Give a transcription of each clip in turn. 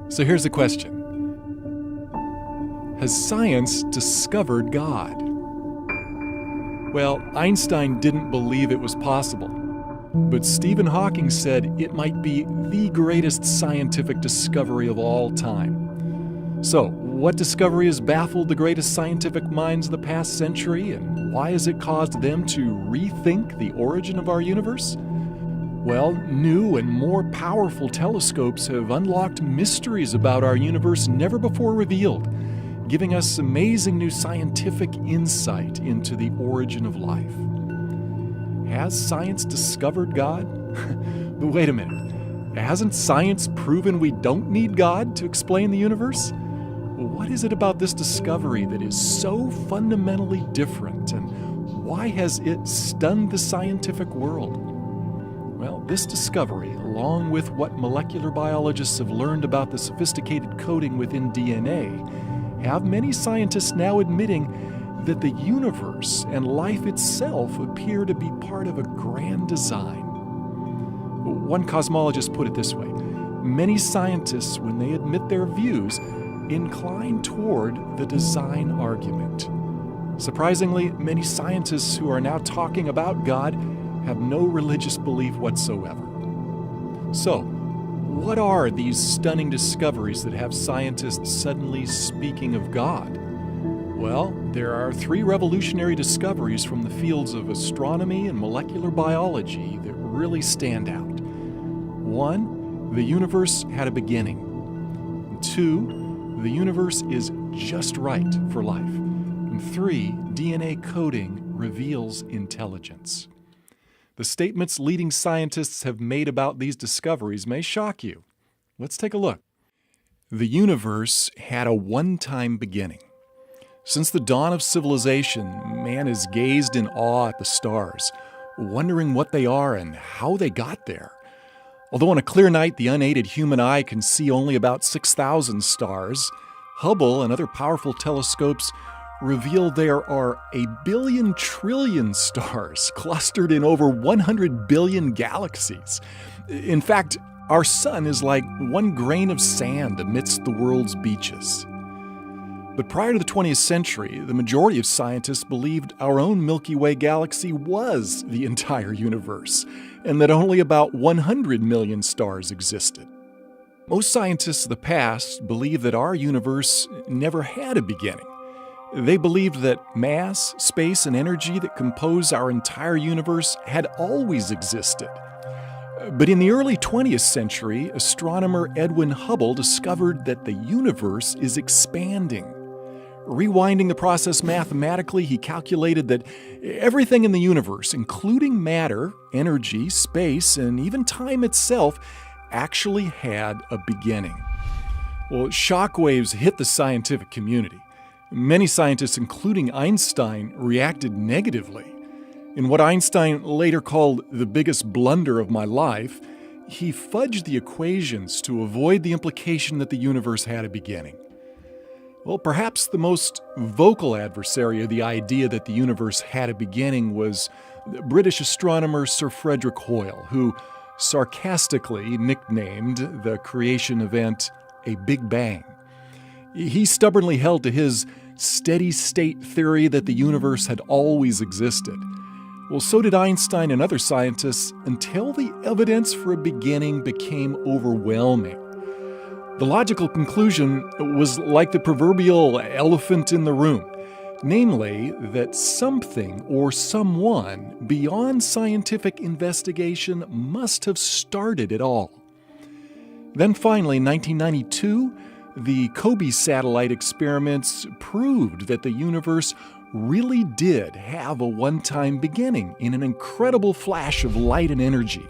So here's the question. Has science discovered God? Well, Einstein didn't believe it was possible, but Stephen Hawking said it might be the greatest scientific discovery of all time. So, what discovery has baffled the greatest scientific minds of the past century, and why has it caused them to rethink the origin of our universe? Well, new and more powerful telescopes have unlocked mysteries about our universe never before revealed, giving us amazing new scientific insight into the origin of life. Has science discovered God? But wait a minute. Hasn't science proven we don't need God to explain the universe? What is it about this discovery that is so fundamentally different, and why has it stunned the scientific world? Well, this discovery, along with what molecular biologists have learned about the sophisticated coding within DNA, have many scientists now admitting that the universe and life itself appear to be part of a grand design. One cosmologist put it this way: many scientists, when they admit their views, incline toward the design argument. Surprisingly, many scientists who are now talking about God have no religious belief whatsoever. So, what are these stunning discoveries that have scientists suddenly speaking of God? Well, there are three revolutionary discoveries from the fields of astronomy and molecular biology that really stand out. 1, the universe had a beginning. 2, the universe is just right for life. And 3, DNA coding reveals intelligence. The statements leading scientists have made about these discoveries may shock you. Let's take a look. The universe had a one-time beginning. Since the dawn of civilization, man has gazed in awe at the stars, wondering what they are and how they got there. Although on a clear night the unaided human eye can see only about 6,000 stars, Hubble and other powerful telescopes reveal there are a billion trillion stars clustered in over 100 billion galaxies. In fact, our sun is like one grain of sand amidst the world's beaches. But prior to the 20th century, the majority of scientists believed our own Milky Way galaxy was the entire universe, and that only about 100 million stars existed. Most scientists of the past believe that our universe never had a beginning. They believed that mass, space, and energy that compose our entire universe had always existed. But in the early 20th century, astronomer Edwin Hubble discovered that the universe is expanding. Rewinding the process mathematically, he calculated that everything in the universe, including matter, energy, space, and even time itself, actually had a beginning. Well, shockwaves hit the scientific community. Many scientists, including Einstein, reacted negatively. In what Einstein later called the biggest blunder of my life, he fudged the equations to avoid the implication that the universe had a beginning. Well, perhaps the most vocal adversary of the idea that the universe had a beginning was British astronomer Sir Frederick Hoyle, who sarcastically nicknamed the creation event a Big Bang. He stubbornly held to his steady-state theory that the universe had always existed. Well, so did Einstein and other scientists until the evidence for a beginning became overwhelming. The logical conclusion was like the proverbial elephant in the room, namely that something or someone beyond scientific investigation must have started it all. Then finally, in 1992, the COBE satellite experiments proved that the universe really did have a one-time beginning in an incredible flash of light and energy.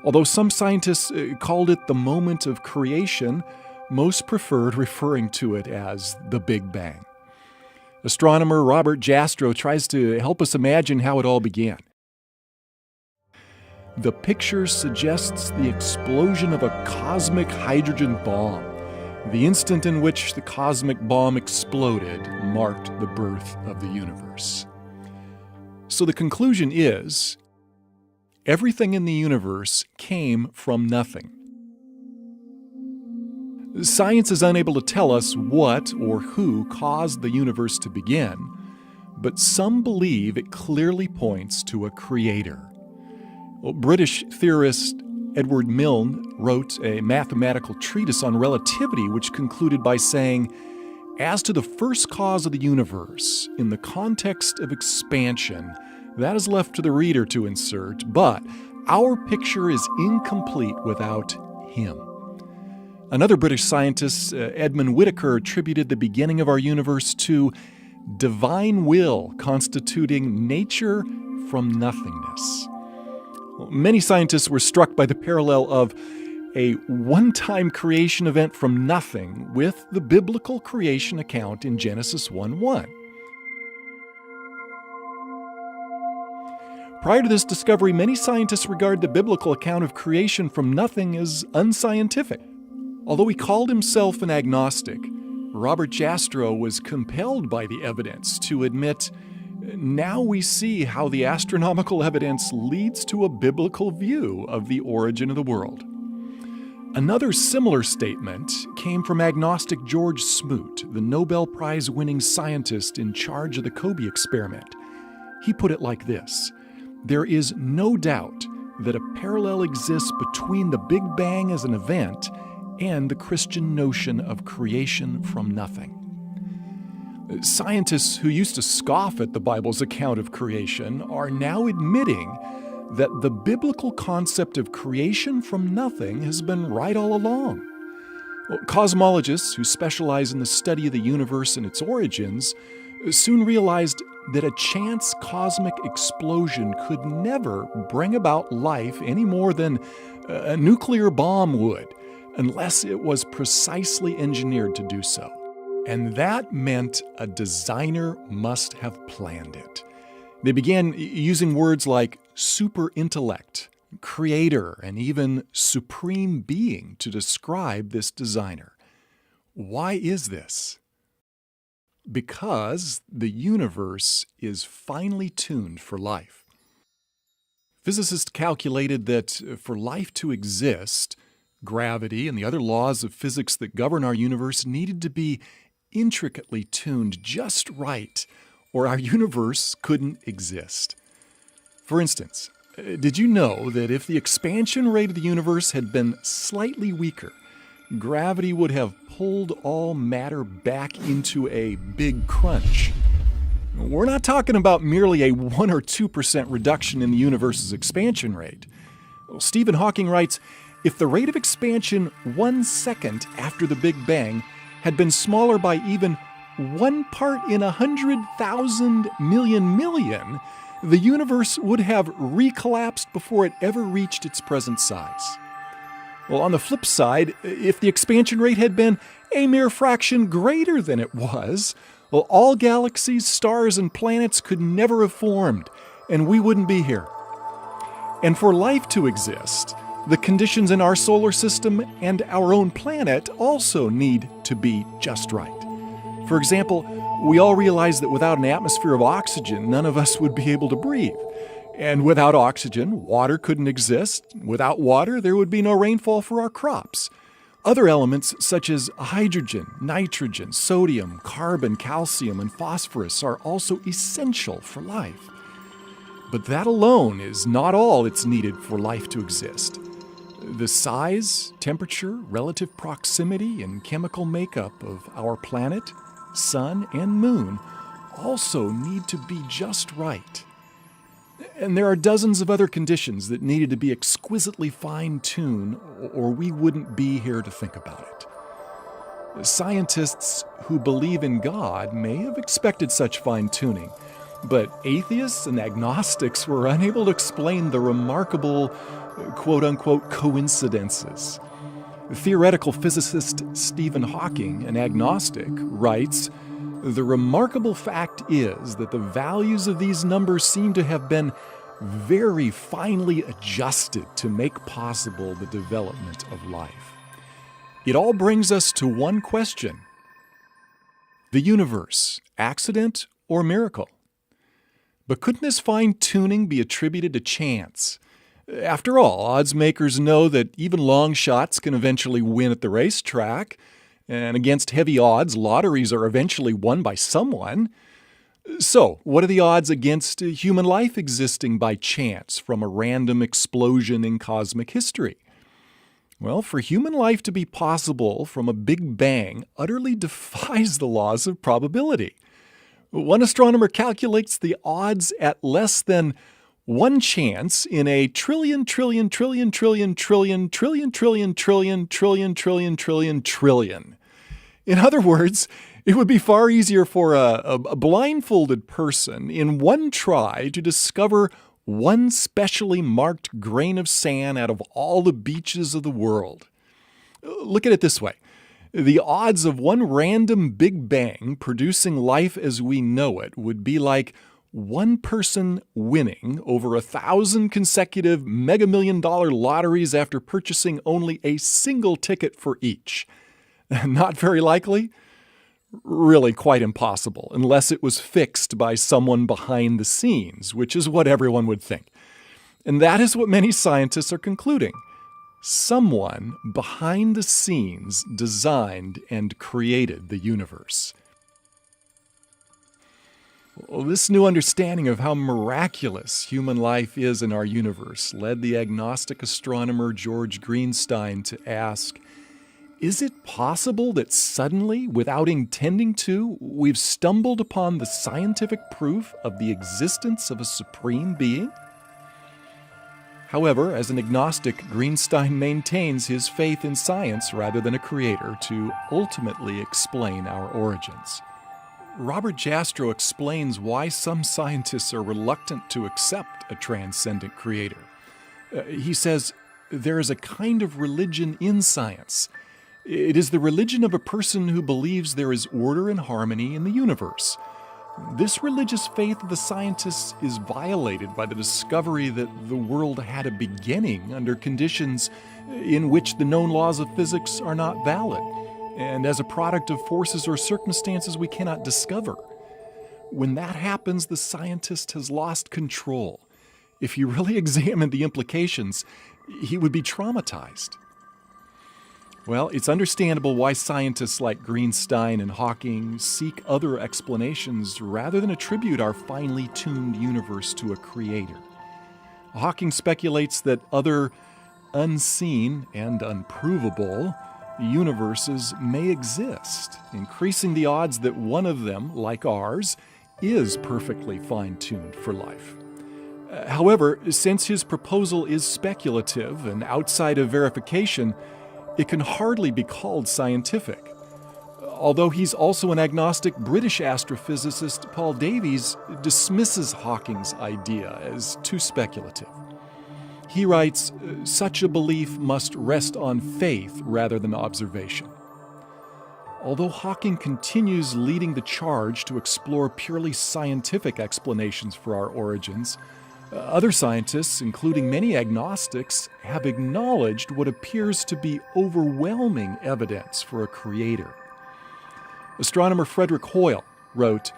Although some scientists called it the moment of creation, most preferred referring to it as the Big Bang. Astronomer Robert Jastrow tries to help us imagine how it all began. The picture suggests the explosion of a cosmic hydrogen bomb. The instant in which the cosmic bomb exploded marked the birth of the universe. So the conclusion is, everything in the universe came from nothing. Science is unable to tell us what or who caused the universe to begin, but some believe it clearly points to a creator. Well, British theorist Edward Milne wrote a mathematical treatise on relativity, which concluded by saying, "As to the first cause of the universe, in the context of expansion, that is left to the reader to insert, but our picture is incomplete without him." Another British scientist, Edmund Whittaker, attributed the beginning of our universe to divine will constituting nature from nothingness. Many scientists were struck by the parallel of a one-time creation event from nothing with the biblical creation account in Genesis 1:1. Prior to this discovery, many scientists regard the biblical account of creation from nothing as unscientific. Although he called himself an agnostic, Robert Jastrow was compelled by the evidence to admit, now we see how the astronomical evidence leads to a biblical view of the origin of the world. Another similar statement came from agnostic George Smoot, the Nobel Prize-winning scientist in charge of the COBE experiment. He put it like this: "There is no doubt that a parallel exists between the Big Bang as an event and the Christian notion of creation from nothing." Scientists who used to scoff at the Bible's account of creation are now admitting that the biblical concept of creation from nothing has been right all along. Cosmologists who specialize in the study of the universe and its origins soon realized that a chance cosmic explosion could never bring about life any more than a nuclear bomb would, unless it was precisely engineered to do so. And that meant a designer must have planned it. They began using words like super intellect, creator, and even supreme being to describe this designer. Why is this? Because the universe is finely tuned for life. Physicists calculated that for life to exist, gravity and the other laws of physics that govern our universe needed to be intricately tuned just right, or our universe couldn't exist. For instance, did you know that if the expansion rate of the universe had been slightly weaker, gravity would have pulled all matter back into a big crunch? We're not talking about merely a 1 or 2% reduction in the universe's expansion rate. Stephen Hawking writes, "If the rate of expansion 1 second after the Big Bang had been smaller by even 1 part in 100,000 million, the universe would have recollapsed before it ever reached its present size." Well, on the flip side, if the expansion rate had been a mere fraction greater than it was, well, all galaxies, stars, and planets could never have formed, and we wouldn't be here. And for life to exist, the conditions in our solar system and our own planet also need to be just right. For example, we all realize that without an atmosphere of oxygen, none of us would be able to breathe. And without oxygen, water couldn't exist. Without water, there would be no rainfall for our crops. Other elements such as hydrogen, nitrogen, sodium, carbon, calcium, and phosphorus are also essential for life. But that alone is not all that's needed for life to exist. The size, temperature, relative proximity, and chemical makeup of our planet, sun, and moon also need to be just right. And there are dozens of other conditions that needed to be exquisitely fine-tuned, or we wouldn't be here to think about it. Scientists who believe in God may have expected such fine-tuning, but atheists and agnostics were unable to explain the remarkable, quote-unquote, coincidences. Theoretical physicist Stephen Hawking, an agnostic, writes, "The remarkable fact is that the values of these numbers seem to have been very finely adjusted to make possible the development of life." It all brings us to one question: the universe, accident or miracle? But couldn't this fine-tuning be attributed to chance? After all, odds makers know that even long shots can eventually win at the racetrack, and against heavy odds, lotteries are eventually won by someone. So, what are the odds against human life existing by chance from a random explosion in cosmic history? Well, for human life to be possible from a big bang utterly defies the laws of probability. One astronomer calculates the odds at less than one chance in a trillion. In other words, it would be far easier for a blindfolded person in one try to discover one specially marked grain of sand out of all the beaches of the world. Look at it this way. The odds of one random Big Bang producing life as we know it would be like one person winning over 1,000 consecutive Mega Million Dollar lotteries after purchasing only a single ticket for each. Not very likely? Really quite impossible, unless it was fixed by someone behind the scenes, which is what everyone would think. And that is what many scientists are concluding. Someone behind the scenes designed and created the universe. Well, this new understanding of how miraculous human life is in our universe led the agnostic astronomer George Greenstein to ask, is it possible that suddenly, without intending to, we've stumbled upon the scientific proof of the existence of a supreme being? However, as an agnostic, Greenstein maintains his faith in science rather than a creator to ultimately explain our origins. Robert Jastrow explains why some scientists are reluctant to accept a transcendent creator. He says, there is a kind of religion in science. It is the religion of a person who believes there is order and harmony in the universe. This religious faith of the scientists is violated by the discovery that the world had a beginning under conditions in which the known laws of physics are not valid, and as a product of forces or circumstances we cannot discover. When that happens, the scientist has lost control. If he really examined the implications, he would be traumatized. Well, it's understandable why scientists like Greenstein and Hawking seek other explanations rather than attribute our finely tuned universe to a creator. Hawking speculates that other unseen and unprovable universes may exist, increasing the odds that one of them, like ours, is perfectly fine-tuned for life. However, since his proposal is speculative and outside of verification, it can hardly be called scientific. Although he's also an agnostic, British astrophysicist Paul Davies dismisses Hawking's idea as too speculative. He writes, such a belief must rest on faith rather than observation. Although Hawking continues leading the charge to explore purely scientific explanations for our origins, other scientists, including many agnostics, have acknowledged what appears to be overwhelming evidence for a creator. Astronomer Frederick Hoyle wrote,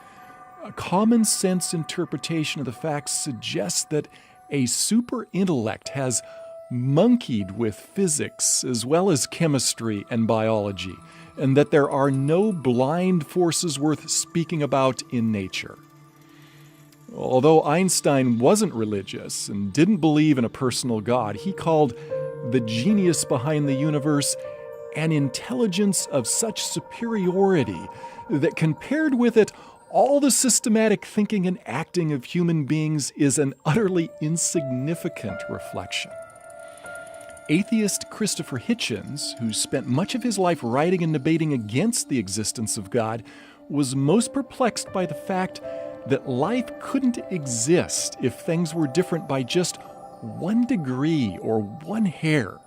a common sense interpretation of the facts suggests that a super intellect has monkeyed with physics as well as chemistry and biology, and that there are no blind forces worth speaking about in nature. Although Einstein wasn't religious and didn't believe in a personal God, he called the genius behind the universe an intelligence of such superiority that compared with it, all the systematic thinking and acting of human beings is an utterly insignificant reflection. Atheist Christopher Hitchens, who spent much of his life writing and debating against the existence of God, was most perplexed by the fact that life couldn't exist if things were different by just 1 degree or 1 hair.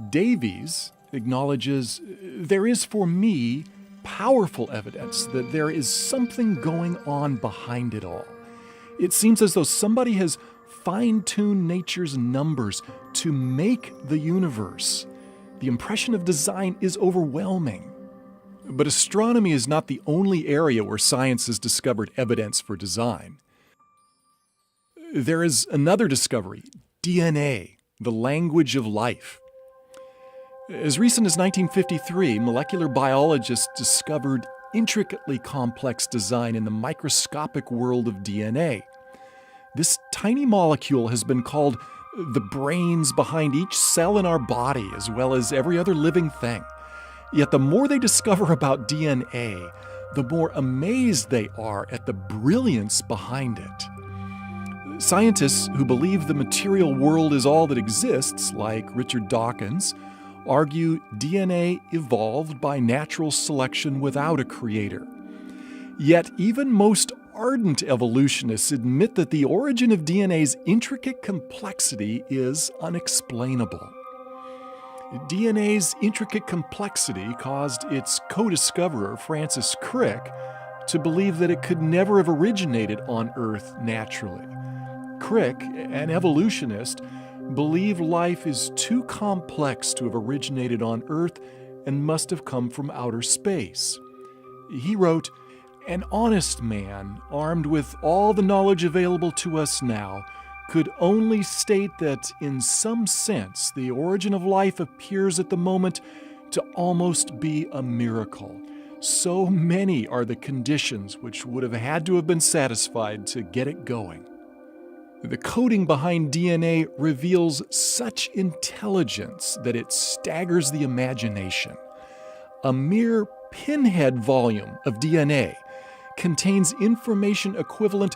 Davies acknowledges, there is for me powerful evidence that there is something going on behind it all. It seems as though somebody has fine-tuned nature's numbers to make the universe. The impression of design is overwhelming. But astronomy is not the only area where science has discovered evidence for design. There is another discovery DNA, the language of life. As recent as 1953, molecular biologists discovered intricately complex design in the microscopic world of DNA. This tiny molecule has been called the brains behind each cell in our body, as well as every other living thing. Yet the more they discover about DNA, the more amazed they are at the brilliance behind it. Scientists who believe the material world is all that exists, like Richard Dawkins, argue DNA evolved by natural selection without a creator. Yet even most ardent evolutionists admit that the origin of DNA's intricate complexity is unexplainable. DNA's intricate complexity caused its co-discoverer, Francis Crick, to believe that it could never have originated on Earth naturally. Crick, an evolutionist, believed life is too complex to have originated on Earth and must have come from outer space. He wrote, "An honest man, armed with all the knowledge available to us now, could only state that, in some sense, the origin of life appears at the moment to almost be a miracle. So many are the conditions which would have had to have been satisfied to get it going." The coding behind DNA reveals such intelligence that it staggers the imagination. A mere pinhead volume of DNA contains information equivalent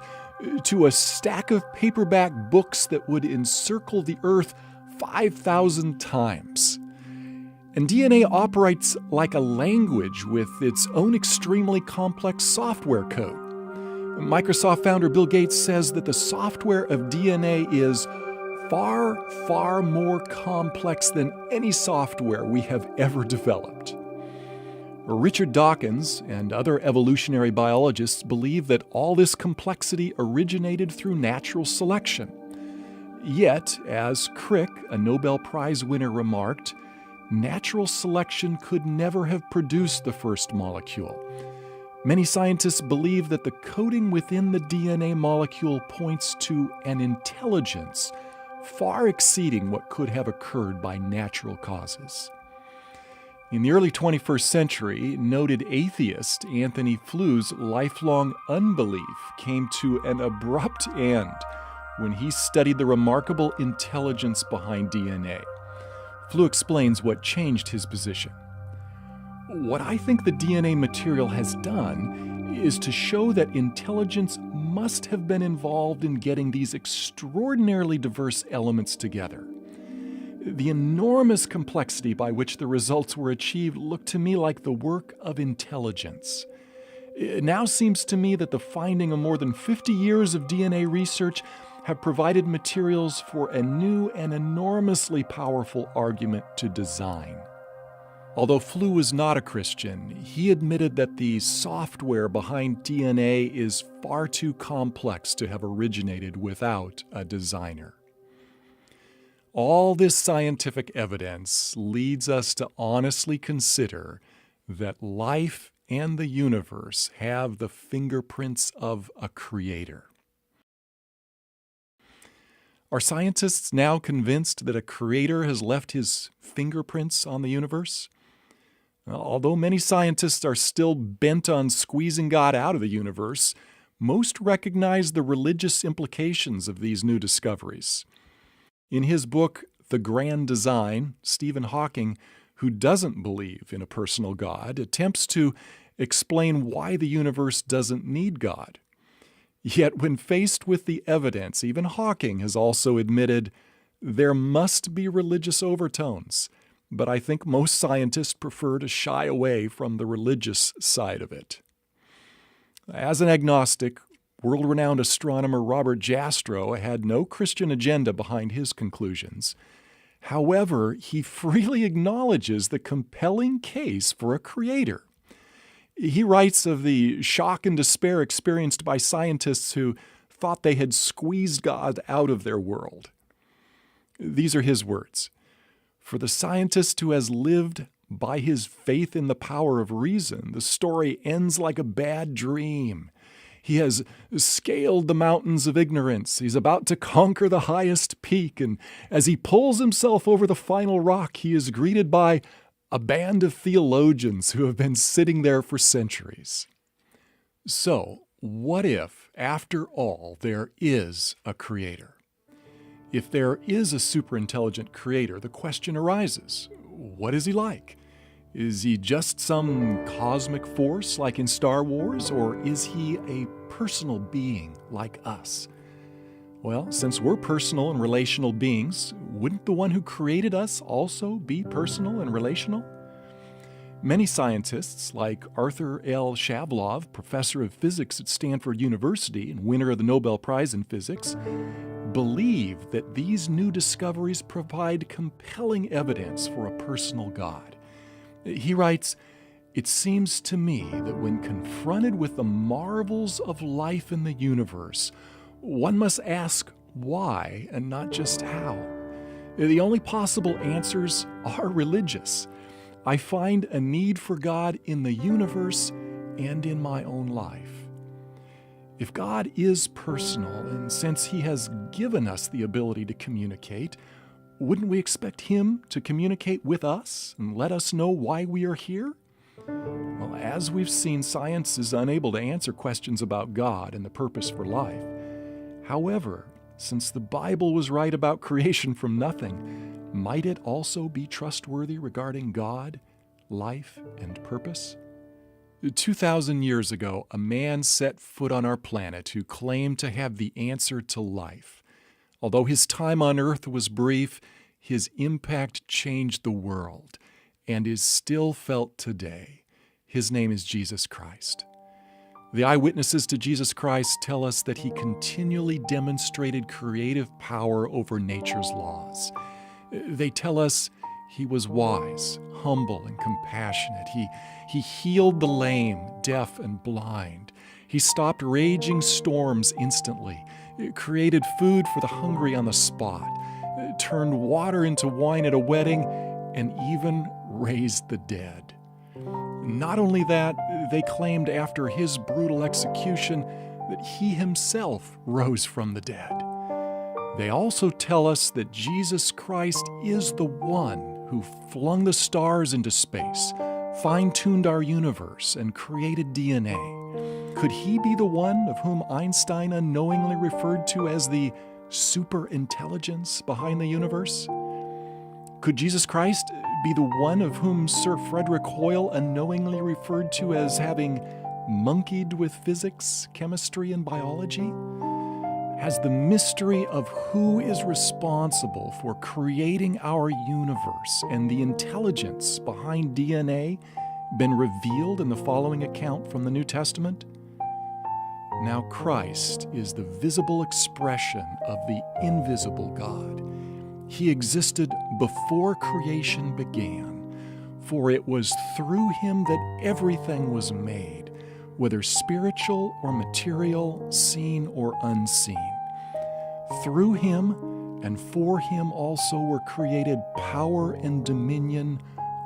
to a stack of paperback books that would encircle the Earth 5,000 times. And DNA operates like a language with its own extremely complex software code. Microsoft founder Bill Gates says that the software of DNA is far, far more complex than any software we have ever developed. Richard Dawkins and other evolutionary biologists believe that all this complexity originated through natural selection. Yet, as Crick, a Nobel Prize winner, remarked, natural selection could never have produced the first molecule. Many scientists believe that the coding within the DNA molecule points to an intelligence far exceeding what could have occurred by natural causes. In the early 21st century, noted atheist Anthony Flou's lifelong unbelief came to an abrupt end when he studied the remarkable intelligence behind DNA. Flou explains what changed his position. "What I think the DNA material has done is to show that intelligence must have been involved in getting these extraordinarily diverse elements together. The enormous complexity by which the results were achieved looked to me like the work of intelligence. It now seems to me that the finding of more than 50 years of DNA research have provided materials for a new and enormously powerful argument to design." Although Flou was not a Christian, he admitted that the software behind DNA is far too complex to have originated without a designer. All this scientific evidence leads us to honestly consider that life and the universe have the fingerprints of a creator. Are scientists now convinced that a creator has left his fingerprints on the universe? Although many scientists are still bent on squeezing God out of the universe, most recognize the religious implications of these new discoveries. In his book, The Grand Design, Stephen Hawking, who doesn't believe in a personal God, attempts to explain why the universe doesn't need God. Yet when faced with the evidence, even Hawking has also admitted there must be religious overtones. But I think most scientists prefer to shy away from the religious side of it. As an agnostic, world-renowned astronomer Robert Jastrow had no Christian agenda behind his conclusions. However, he freely acknowledges the compelling case for a creator. He writes of the shock and despair experienced by scientists who thought they had squeezed God out of their world. These are his words. "For the scientist who has lived by his faith in the power of reason, the story ends like a bad dream. He has scaled the mountains of ignorance. He's about to conquer the highest peak. And as he pulls himself over the final rock, he is greeted by a band of theologians who have been sitting there for centuries. So, what if, after all, there is a creator? If there is a superintelligent creator, the question arises, what is he like? Is he just some cosmic force like in Star Wars, or is he a personal being like us? Well, since we're personal and relational beings, wouldn't the one who created us also be personal and relational? Many scientists, like Arthur L. Shavlov, professor of physics at Stanford University and winner of the Nobel Prize in Physics, believe that these new discoveries provide compelling evidence for a personal God. He writes, "It seems to me that when confronted with the marvels of life in the universe, one must ask why and not just how. The only possible answers are religious. I find a need for God in the universe and in my own life." If God is personal, and since He has given us the ability to communicate, wouldn't we expect Him to communicate with us and let us know why we are here? Well, as we've seen, science is unable to answer questions about God and the purpose for life. However, since the Bible was right about creation from nothing, might it also be trustworthy regarding God, life, and purpose? 2,000 years ago, a man set foot on our planet who claimed to have the answer to life. Although his time on Earth was brief, his impact changed the world and is still felt today. His name is Jesus Christ. The eyewitnesses to Jesus Christ tell us that He continually demonstrated creative power over nature's laws. They tell us He was wise, humble, and compassionate. He healed the lame, deaf, and blind. He stopped raging storms instantly, created food for the hungry on the spot, turned water into wine at a wedding, and even raised the dead. Not only that, they claimed after His brutal execution that He Himself rose from the dead. They also tell us that Jesus Christ is the one who flung the stars into space, fine-tuned our universe, and created DNA. Could He be the one of whom Einstein unknowingly referred to as the superintelligence behind the universe? Could Jesus Christ be the one of whom Sir Frederick Hoyle unknowingly referred to as having monkeyed with physics, chemistry, and biology? Has the mystery of who is responsible for creating our universe and the intelligence behind DNA been revealed in the following account from the New Testament? Now Christ is the visible expression of the invisible God. He existed before creation began, for it was through Him that everything was made, whether spiritual or material, seen or unseen. Through Him and for Him also were created power and dominion,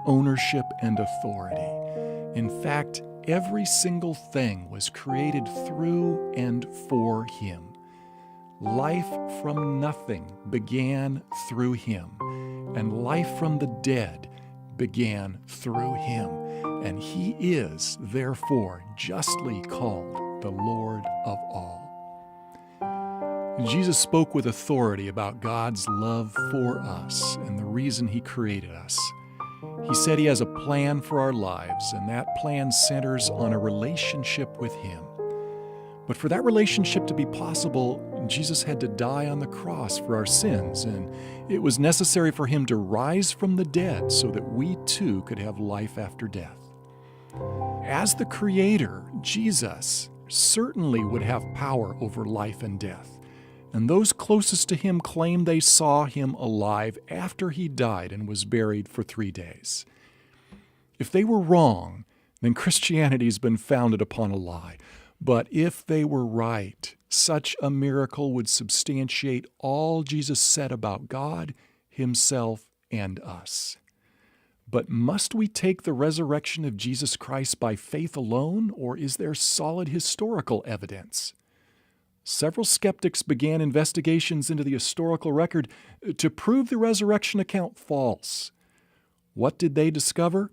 ownership and authority. In fact, every single thing was created through and for Him. Life from nothing began through Him, and life from the dead began through Him, and He is, therefore, justly called the Lord of all. Jesus spoke with authority about God's love for us and the reason He created us. He said He has a plan for our lives, and that plan centers on a relationship with Him. But for that relationship to be possible, Jesus had to die on the cross for our sins, and it was necessary for Him to rise from the dead so that we too could have life after death. As the Creator, Jesus certainly would have power over life and death, and those closest to Him claim they saw Him alive after He died and was buried for 3 days. If they were wrong, then Christianity has been founded upon a lie. But if they were right, such a miracle would substantiate all Jesus said about God, Himself, and us. But must we take the resurrection of Jesus Christ by faith alone, or is there solid historical evidence? Several skeptics began investigations into the historical record to prove the resurrection account false. What did they discover?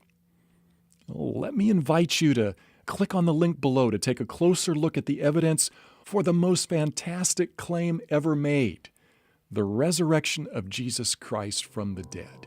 Let me invite you to click on the link below to take a closer look at the evidence for the most fantastic claim ever made: the resurrection of Jesus Christ from the dead.